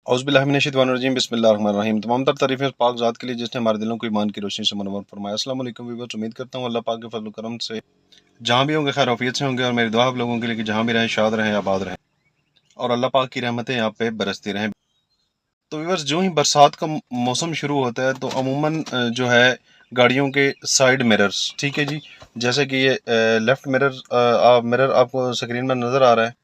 औज़ुबिल्लाहिमिनश्शैतानिर्रजीम बिस्मिल्लाहिर्रहमानिर्रहीम। तमाम तर तारीफ़ें पाक ज़ात के लिए जिसने हमारे दिलों को ईमान की रोशनी से मुनव्वर फरमाया। अस्सलाम वालेकुम व्यूअर्स, उम्मीद करता हूँ अल्लाह पाक के फज़ल व करम से जहाँ भी होंगे खैर आफियत से होंगे, और मेरी दुआ आप लोगों के लिए कि जहाँ भी रहें शाद रहें, आबाद रहें और अल्लाह पाक की रहमतें आप पे बरसती रहें। तो व्यूअर्स, जो ही बरसात का मौसम शुरू होता है तो अमूमन जो है गाड़ियों के साइड मिरर्स, ठीक है जी, जैसे कि ये लेफ़्ट मिरर आपको स्क्रीन में नज़र आ रहा है,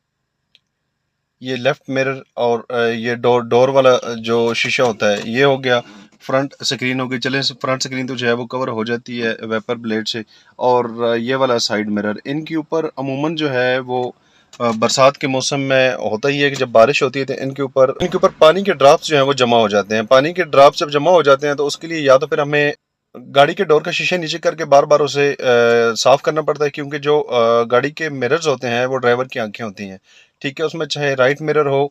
ये लेफ़्ट मिरर और ये डोर वाला जो शीशा होता है ये हो गया। फ्रंट स्क्रीन हो गई। चलें, फ्रंट स्क्रीन तो जो है वो कवर हो जाती है वेपर ब्लेड से। और ये वाला साइड मिरर, इनके ऊपर अमूमन जो है वो बरसात के मौसम में होता ही है कि जब बारिश होती है तो इनके ऊपर पानी के ड्रॉप्स जो हैं वो जमा हो जाते हैं। पानी के ड्रॉप्स जब जमा हो जाते हैं तो उसके लिए या तो फिर हमें गाड़ी के डोर का शीशा नीचे करके बार बार उसे साफ करना पड़ता है, क्योंकि जो गाड़ी के मिरर्स होते हैं वो ड्राइवर की आंखें होती हैं। ठीक है, उसमें चाहे राइट मिरर हो,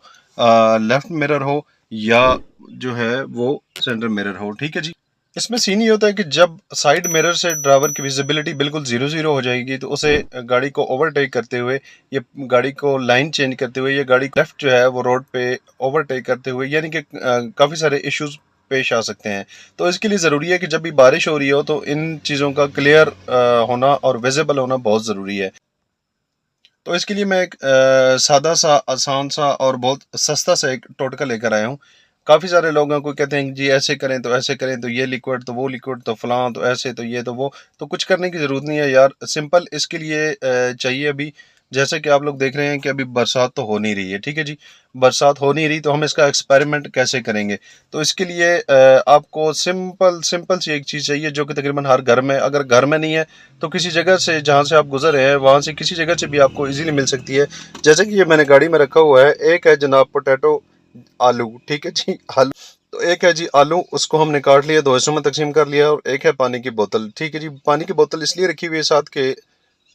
लेफ्ट मिरर हो, या जो है वो सेंटर मिरर हो। ठीक है जी, इसमें सीन ये होता है कि जब साइड मिरर से ड्राइवर की विजिबिलिटी बिल्कुल जीरो जीरो हो जाएगी तो उसे गाड़ी को ओवरटेक करते हुए, ये गाड़ी को लाइन चेंज करते हुए, ये गाड़ी लेफ्ट जो है वो रोड पे ओवरटेक करते हुए, यानी कि काफ़ी सारे इश्यूज पेश आ सकते हैं। तो इसके लिए ज़रूरी है कि जब भी बारिश हो रही हो तो इन चीज़ों का क्लियर होना और विजिबल होना बहुत ज़रूरी है। तो इसके लिए मैं एक सादा सा, आसान सा और बहुत सस्ता सा एक टोटका लेकर आया हूँ। काफ़ी सारे लोगों को कहते हैं कि जी ऐसे करें तो ऐसे करें, तो ये लिक्विड तो वो लिक्विड तो फलां तो ऐसे तो ये तो वो। तो कुछ करने की ज़रूरत नहीं है यार, सिंपल इसके लिए चाहिए अभी। जैसे कि आप लोग देख रहे हैं कि अभी बरसात तो हो नहीं रही है, ठीक है जी, बरसात हो नहीं रही तो हम इसका एक्सपेरिमेंट कैसे करेंगे। तो इसके लिए आपको सिंपल सिंपल सी एक चीज़ चाहिए जो कि तकरीबन हर घर में, अगर घर में नहीं है तो किसी जगह से जहाँ से आप गुजर रहे हैं वहाँ से किसी जगह से भी आपको इजीली मिल सकती है। जैसे कि ये मैंने गाड़ी में रखा हुआ है, एक है जनाब पोटैटो आलू, ठीक है जी, आलू। तो एक है जी आलू, उसको हमने काट लिया, दो हिस्सों में तकसीम कर लिया। और एक है पानी की बोतल, ठीक है जी, पानी की बोतल इसलिए रखी हुई है साथ के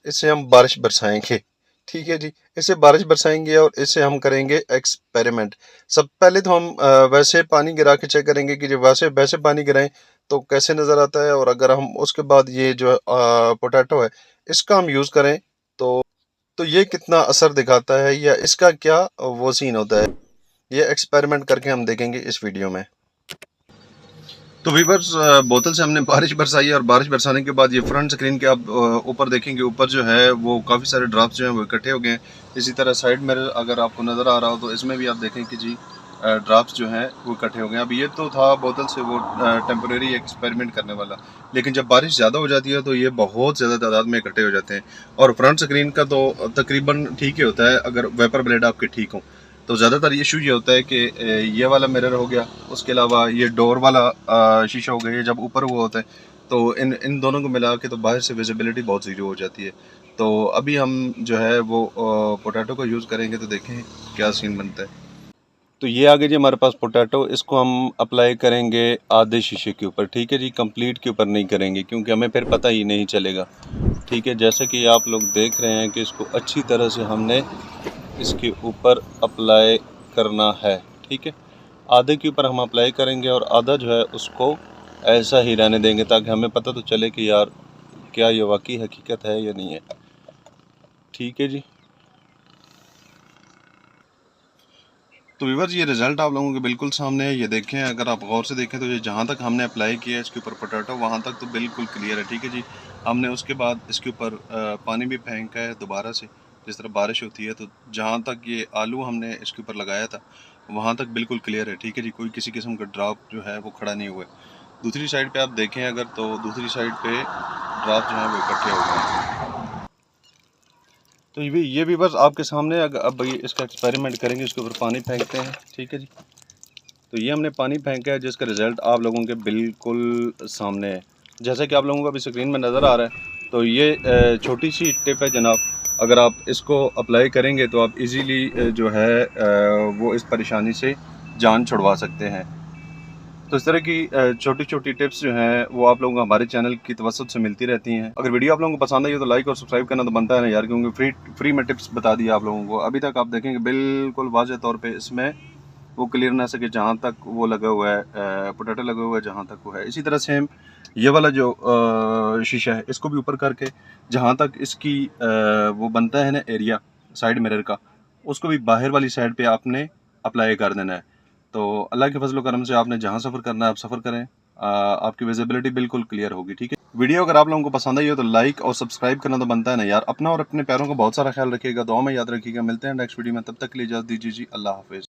इससे हम बारिश बरसाएंगे, ठीक है जी, इससे बारिश बरसाएंगे और इससे हम करेंगे एक्सपेरिमेंट। सब पहले तो हम वैसे पानी गिरा के चेक करेंगे कि जब वैसे वैसे पानी गिराएं तो कैसे नज़र आता है, और अगर हम उसके बाद ये जो पोटैटो है इसका हम यूज़ करें तो ये कितना असर दिखाता है या इसका क्या वो सीन होता है, ये एक्सपेरिमेंट करके हम देखेंगे इस वीडियो में। तो वीवर्स, बोतल से हमने बारिश बरसाई है, और बारिश बरसाने के बाद ये फ्रंट स्क्रीन के आप ऊपर देखेंगे, ऊपर जो है वो काफ़ी सारे ड्रॉप्स जो हैं वो इकट्ठे हो गए हैं। इसी तरह साइड मिरर अगर आपको नज़र आ रहा हो तो इसमें भी आप देखें कि जी ड्रॉप्स जो हैं वो इकट्ठे हो गए हैं। अब ये तो था बोतल से वो टेम्परेरी एक्सपेरिमेंट करने वाला, लेकिन जब बारिश ज़्यादा हो जाती है तो ये बहुत ज़्यादा तादाद में इकट्ठे हो जाते हैं। और फ्रंट स्क्रीन का तो तकरीबन ठीक ही होता है अगर वेपर ब्लेड आपके ठीक हों। तो ज़्यादातर इशू ये होता है कि ये वाला मिरर हो गया, उसके अलावा ये डोर वाला शीशा हो गया, ये जब ऊपर हुआ होता है तो इन इन दोनों को मिला के तो बाहर से विजिबिलिटी बहुत ज़ीरो हो जाती है। तो अभी हम जो है वो पोटैटो को यूज़ करेंगे तो देखें क्या सीन बनता है। तो ये आ गया जी हमारे पास पोटैटो, इसको हम अप्लाई करेंगे आधे शीशे के ऊपर, ठीक है जी, कंप्लीट के ऊपर नहीं करेंगे क्योंकि हमें फिर पता ही नहीं चलेगा। ठीक है, जैसे कि आप लोग देख रहे हैं कि इसको अच्छी तरह से हमने इसके ऊपर अप्लाई करना है। ठीक है, आधे के ऊपर हम अप्लाई करेंगे और आधा जो है उसको ऐसा ही रहने देंगे ताकि हमें पता तो चले कि यार क्या ये वाकई हकीकत है या नहीं है। ठीक है जी, तो व्यूअर्स ये रिज़ल्ट आप लोगों के बिल्कुल सामने है, ये देखें, अगर आप गौर से देखें तो ये जहाँ तक हमने अप्लाई किया है इसके ऊपर पोटैटो वहाँ तक तो बिल्कुल क्लियर है। ठीक है जी, हमने उसके बाद इसके ऊपर पानी भी फेंका है दोबारा से, जिस तरह बारिश होती है, तो जहाँ तक ये आलू हमने इसके ऊपर लगाया था वहाँ तक बिल्कुल क्लियर है। ठीक है जी, कोई किसी किस्म का ड्रॉप जो है वो खड़ा नहीं हुआ है। दूसरी साइड पे आप देखें अगर, तो दूसरी साइड पे ड्रॉप जो है वो इकट्ठे हो गए हैं। तो ये भी बस आपके सामने, अगर अब ये इसका एक्सपेरिमेंट करेंगे, इसके ऊपर पानी फेंकते हैं। ठीक है जी, तो ये हमने पानी फेंका है जिसका रिज़ल्ट आप लोगों के बिल्कुल सामने है, जैसा कि आप लोगों को अभी स्क्रीन में नज़र आ रहा है। तो ये छोटी सी टिप है जनाब, अगर आप इसको अप्लाई करेंगे तो आप इजीली जो है वो इस परेशानी से जान छुड़वा सकते हैं। तो इस तरह की छोटी छोटी टिप्स जो हैं वो आप लोगों को हमारे चैनल की तवज्जुह से मिलती रहती हैं। अगर वीडियो आप लोगों को पसंद आई हो तो लाइक और सब्सक्राइब करना तो बनता है ना यार, क्योंकि फ्री में टिप्स बता दी आप लोगों को। अभी तक आप देखेंगे बिल्कुल वाज़ेह तौर पे इसमें वो क्लियर ना सके जहाँ तक वो लगा हुआ है, पोटैटो लगा हुआ है जहाँ तक वो है। इसी तरह सेम ये वाला जो शीशा है इसको भी ऊपर करके जहाँ तक इसकी वो बनता है ना एरिया साइड मिरर का, उसको भी बाहर वाली साइड पे आपने अप्लाई कर देना है। तो अल्लाह के फजल करम से आपने जहाँ सफ़र करना है आप सफ़र करें, आपकी विजिबिलिटी बिल्कुल क्लियर होगी। ठीक है, वीडियो अगर आप लोगों को पसंद आई हो तो लाइक और सब्सक्राइब करना तो बनता है ना यार। अपना और अपने पैरों का बहुत सारा ख्याल रखिएगा, दुआ में याद रखिएगा। मिलते हैं नेक्स्ट वीडियो में, तब तक के लिए इजाज़त दीजिए जी, अल्लाह हाफिज़।